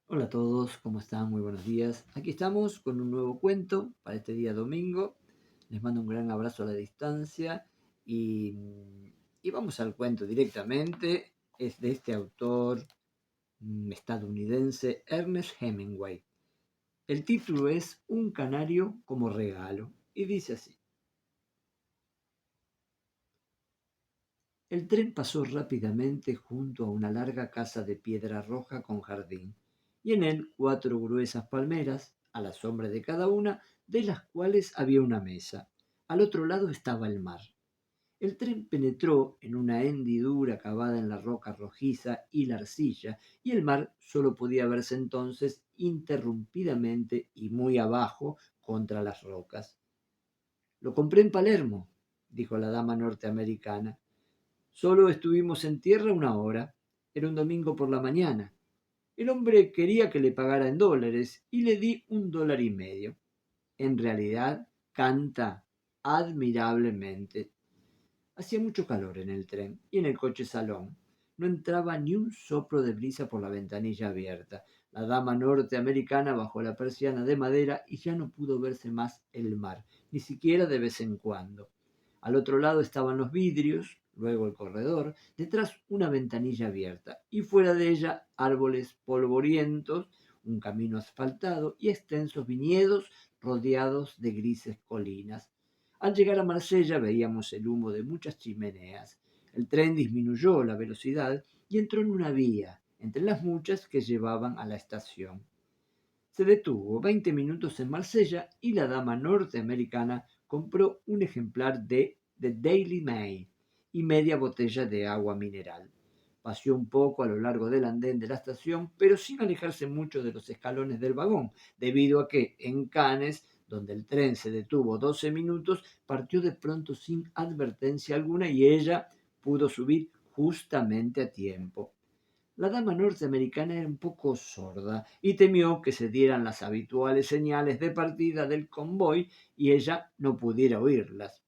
Hola a todos, ¿cómo están? Muy buenos días. Aquí estamos con un nuevo cuento para este día domingo. Les mando un gran abrazo a la distancia y, y vamos al cuento directamente. Es de este autor estadounidense Ernest Hemingway. El título es Un canario como regalo y dice así. El tren pasó rápidamente junto a una larga casa de piedra roja con jardín, y en él cuatro gruesas palmeras, a la sombra de cada una, de las cuales había una mesa. Al otro lado estaba el mar. El tren penetró en una hendidura cavada en la roca rojiza y la arcilla, y el mar solo podía verse entonces interrumpidamente y muy abajo contra las rocas. Lo compré en Palermo, dijo la dama norteamericana. Solo estuvimos en tierra una hora. Era un domingo por la mañana. El hombre quería que le pagara en dólares y le di $1.50. En realidad, canta admirablemente. Hacía mucho calor en el tren y en el coche salón. No entraba ni un soplo de brisa por la ventanilla abierta. La dama norteamericana bajó la persiana de madera y ya no pudo verse más el mar, ni siquiera de vez en cuando. Al otro lado estaban los vidrios, luego el corredor, detrás una ventanilla abierta y fuera de ella árboles polvorientos, un camino asfaltado y extensos viñedos rodeados de grises colinas. Al llegar a Marsella veíamos el humo de muchas chimeneas. El tren disminuyó la velocidad y entró en una vía, entre las muchas que llevaban a la estación. Se detuvo 20 minutos en Marsella y la dama norteamericana compró un ejemplar de The Daily Mail y media botella de agua mineral. Paseó un poco a lo largo del andén de la estación, pero sin alejarse mucho de los escalones del vagón, debido a que en Cannes, donde el tren se detuvo 12 minutos, partió de pronto sin advertencia alguna y ella pudo subir justamente a tiempo. La dama norteamericana era un poco sorda y temió que se dieran las habituales señales de partida del convoy y ella no pudiera oírlas.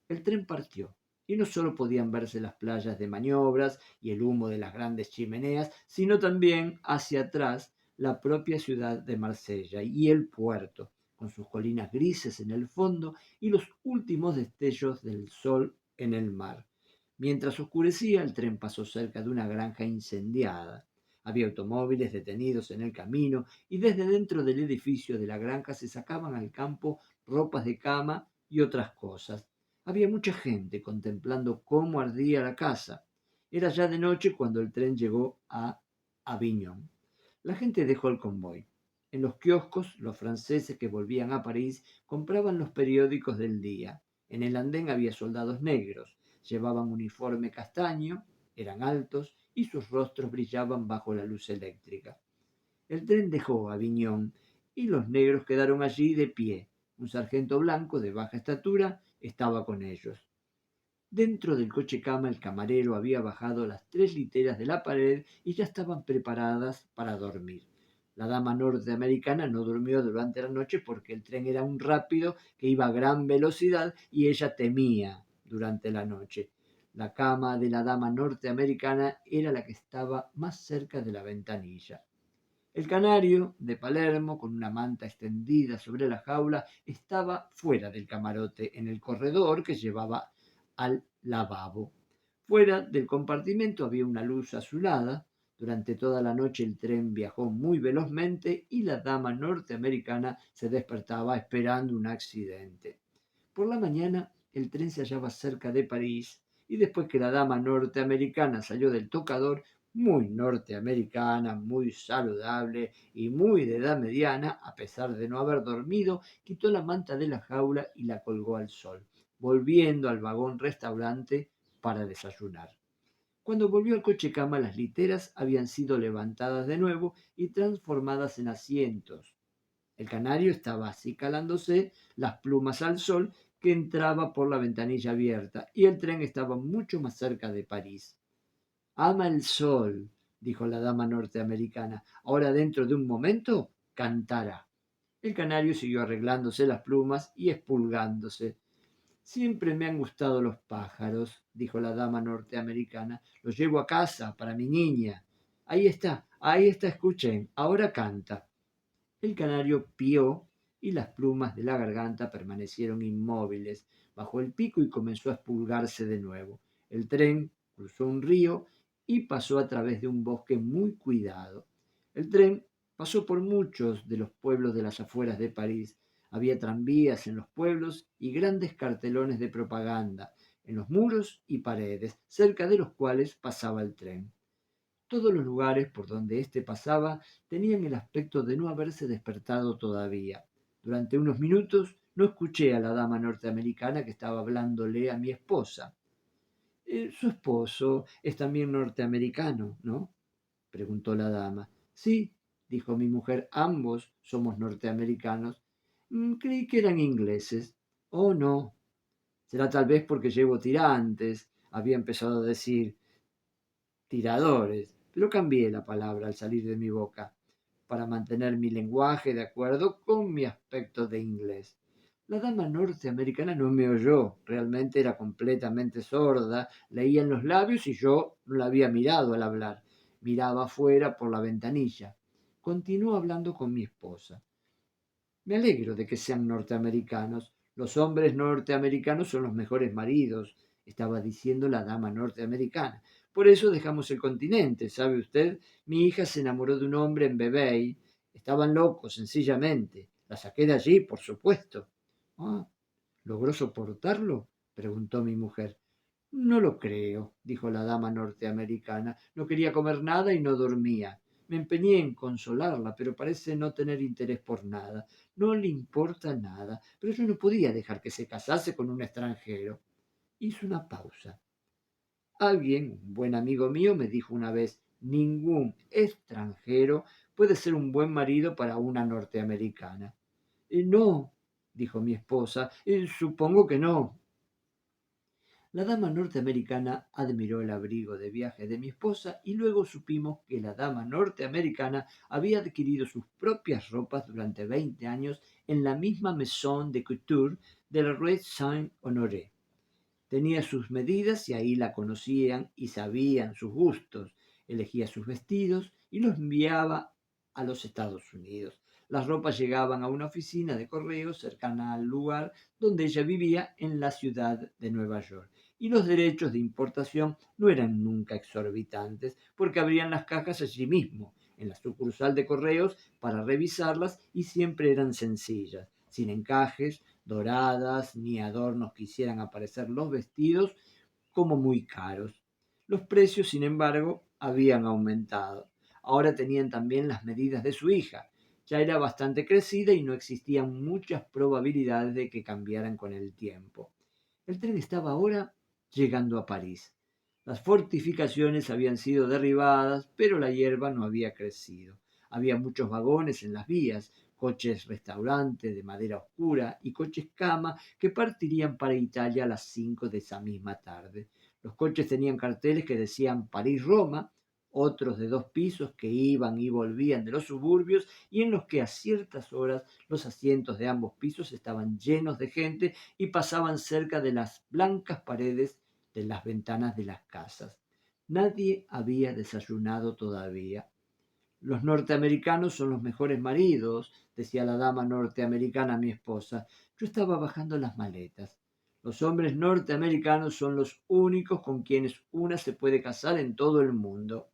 El tren partió y no solo podían verse las playas de maniobras y el humo de las grandes chimeneas, sino también hacia atrás la propia ciudad de Marsella y el puerto, con sus colinas grises en el fondo y los últimos destellos del sol en el mar. Mientras oscurecía, el tren pasó cerca de una granja incendiada. Había automóviles detenidos en el camino y desde dentro del edificio de la granja se sacaban al campo ropas de cama y otras cosas. Había mucha gente contemplando cómo ardía la casa. Era ya de noche cuando el tren llegó a Avignon. La gente dejó el convoy. En los kioscos, los franceses que volvían a París compraban los periódicos del día. En el andén había soldados negros. Llevaban uniforme castaño, eran altos y sus rostros brillaban bajo la luz eléctrica. El tren dejó Avignon y los negros quedaron allí de pie. Un sargento blanco de baja estatura estaba con ellos. Dentro del coche cama el camarero había bajado las 3 literas de la pared y ya estaban preparadas para dormir. La dama norteamericana no durmió durante la noche porque el tren era un rápido que iba a gran velocidad y ella temía durante la noche. La cama de la dama norteamericana era la que estaba más cerca de la ventanilla. El canario de Palermo, con una manta extendida sobre la jaula, estaba fuera del camarote, en el corredor que llevaba al lavabo. Fuera del compartimento había una luz azulada. Durante toda la noche el tren viajó muy velozmente y la dama norteamericana se despertaba esperando un accidente. Por la mañana el tren se hallaba cerca de París y después que la dama norteamericana salió del tocador, muy norteamericana, muy saludable y muy de edad mediana, a pesar de no haber dormido, quitó la manta de la jaula y la colgó al sol, volviendo al vagón restaurante para desayunar. Cuando volvió al coche cama, las literas habían sido levantadas de nuevo y transformadas en asientos. El canario estaba acicalándose las plumas al sol que entraba por la ventanilla abierta y el tren estaba mucho más cerca de París. Ama el sol, dijo la dama norteamericana. Ahora dentro de un momento cantará. El canario siguió arreglándose las plumas y espulgándose. Siempre me han gustado los pájaros, dijo la dama norteamericana. Los llevo a casa para mi niña. Ahí está, Ahí está, escuchen, ahora canta. El canario pío y las plumas de la garganta permanecieron inmóviles bajo el pico y comenzó a espulgarse de nuevo. El tren cruzó un río y pasó a través de un bosque muy cuidado. El tren pasó por muchos de los pueblos de las afueras de París. Había tranvías en los pueblos y grandes cartelones de propaganda en los muros y paredes, cerca de los cuales pasaba el tren. Todos los lugares por donde éste pasaba tenían el aspecto de no haberse despertado todavía. Durante unos minutos no escuché a la dama norteamericana que estaba hablándole a mi esposa. Su esposo es también norteamericano, ¿no? Preguntó la dama. Sí, dijo mi mujer, ambos somos norteamericanos. Creí que eran ingleses. Oh, no. Será tal vez porque llevo tirantes, había empezado a decir tiradores, pero cambié la palabra al salir de mi boca para mantener mi lenguaje de acuerdo con mi aspecto de inglés. La dama norteamericana no me oyó, realmente era completamente sorda, leía en los labios y yo no la había mirado al hablar. Miraba afuera por la ventanilla. Continuó hablando con mi esposa. Me alegro de que sean norteamericanos. Los hombres norteamericanos son los mejores maridos, estaba diciendo la dama norteamericana. Por eso dejamos el continente, ¿sabe usted? Mi hija se enamoró de un hombre en Vevey. Estaban locos, sencillamente. La saqué de allí, por supuesto. Ah, ¿logró soportarlo? Preguntó mi mujer. No lo creo, dijo la dama norteamericana. No quería comer nada y no dormía. Me empeñé en consolarla, pero parece no tener interés por nada. No le importa nada. Pero yo no podía dejar que se casase con un extranjero. Hizo una pausa. Alguien, un buen amigo mío, me dijo una vez, ningún extranjero puede ser un buen marido para una norteamericana. No, dijo mi esposa, supongo que no. La dama norteamericana admiró el abrigo de viaje de mi esposa y luego supimos que la dama norteamericana había adquirido sus propias ropas durante 20 años en la misma maison de couture de la rue Saint-Honoré. Tenía sus medidas y ahí la conocían y sabían sus gustos. Elegía sus vestidos y los enviaba a los Estados Unidos. Las ropas llegaban a una oficina de correos cercana al lugar donde ella vivía en la ciudad de Nueva York. Y los derechos de importación no eran nunca exorbitantes, porque abrían las cajas allí mismo, en la sucursal de correos, para revisarlas y siempre eran sencillas, sin encajes, doradas, ni adornos que hicieran aparecer los vestidos como muy caros. Los precios, sin embargo, habían aumentado. Ahora tenían también las medidas de su hija. Ya era bastante crecida y no existían muchas probabilidades de que cambiaran con el tiempo. El tren estaba ahora llegando a París. Las fortificaciones habían sido derribadas, pero la hierba no había crecido. Había muchos vagones en las vías, coches restaurante de madera oscura y coches cama que partirían para Italia a las 5 de esa misma tarde. Los coches tenían carteles que decían París-Roma, otros de 2 pisos que iban y volvían de los suburbios y en los que a ciertas horas los asientos de ambos pisos estaban llenos de gente y pasaban cerca de las blancas paredes de las ventanas de las casas. Nadie había desayunado todavía. Los norteamericanos son los mejores maridos, decía la dama norteamericana a mi esposa. Yo estaba bajando las maletas. Los hombres norteamericanos son los únicos con quienes una se puede casar en todo el mundo.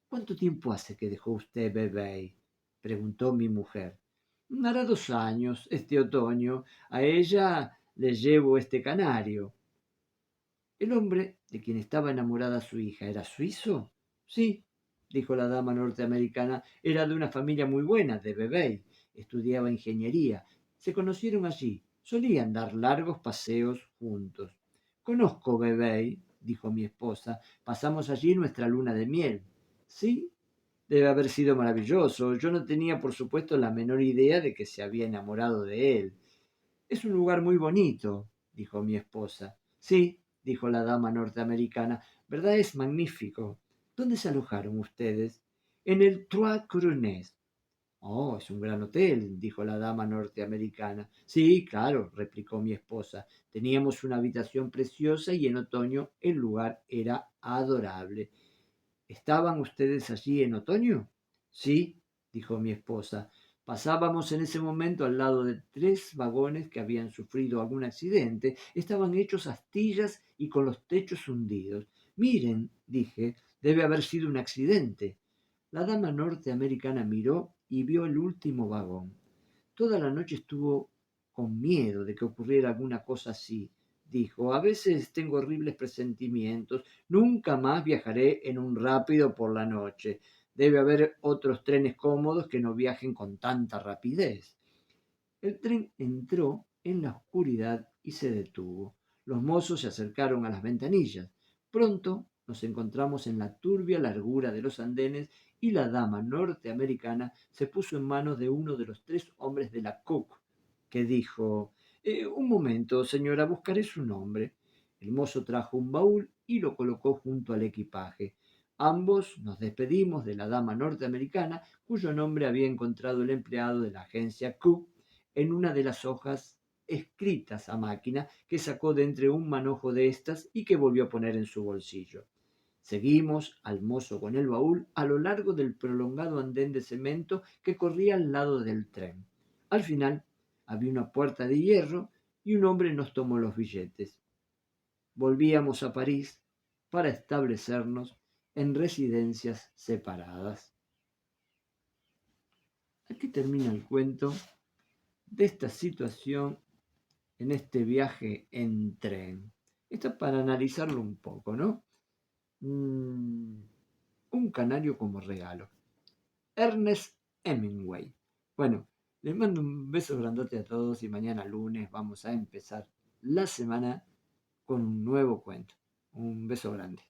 ¿Cuánto tiempo hace que dejó usted Vevey? Preguntó mi mujer. Hará 2 años, este otoño. A ella le llevo este canario. ¿El hombre de quien estaba enamorada su hija era suizo? Sí, dijo la dama norteamericana, era de una familia muy buena, de Vevey. Estudiaba ingeniería. Se conocieron allí. Solían dar largos paseos juntos. Conozco Vevey, dijo mi esposa. Pasamos allí nuestra luna de miel. Sí, debe haber sido maravilloso. Yo no tenía, por supuesto, la menor idea de que se había enamorado de él. Es un lugar muy bonito, dijo mi esposa. Sí, dijo la dama norteamericana, verdad es magnífico. ¿Dónde se alojaron ustedes? En el Trois Coronets. Oh, es un gran hotel, dijo la dama norteamericana. Sí, claro, replicó mi esposa. Teníamos una habitación preciosa y en otoño el lugar era adorable. ¿Estaban ustedes allí en otoño? Sí, dijo mi esposa. Pasábamos en ese momento al lado de 3 vagones que habían sufrido algún accidente. Estaban hechos astillas y con los techos hundidos. Miren, dije, debe haber sido un accidente. La dama norteamericana miró y vio el último vagón. Toda la noche estuvo con miedo de que ocurriera alguna cosa así. Dijo, a veces tengo horribles presentimientos. Nunca más viajaré en un rápido por la noche. Debe haber otros trenes cómodos que no viajen con tanta rapidez. El tren entró en la oscuridad y se detuvo. Los mozos se acercaron a las ventanillas. Pronto nos encontramos en la turbia largura de los andenes y la dama norteamericana se puso en manos de uno de los 3 hombres de la Cook, que dijo, un momento, señora, buscaré su nombre. El mozo trajo un baúl y lo colocó junto al equipaje. Ambos nos despedimos de la dama norteamericana, cuyo nombre había encontrado el empleado de la agencia Cook en una de las hojas escritas a máquina que sacó de entre un manojo de estas y que volvió a poner en su bolsillo. Seguimos al mozo con el baúl a lo largo del prolongado andén de cemento que corría al lado del tren. Al final había una puerta de hierro y un hombre nos tomó los billetes. Volvíamos a París para establecernos en residencias separadas. Aquí termina el cuento de esta situación en este viaje en tren. Esto es para analizarlo un poco, ¿no? Un canario como regalo. Ernest Hemingway. Bueno, les mando un beso grandote a todos y mañana lunes vamos a empezar la semana con un nuevo cuento. Un beso grande.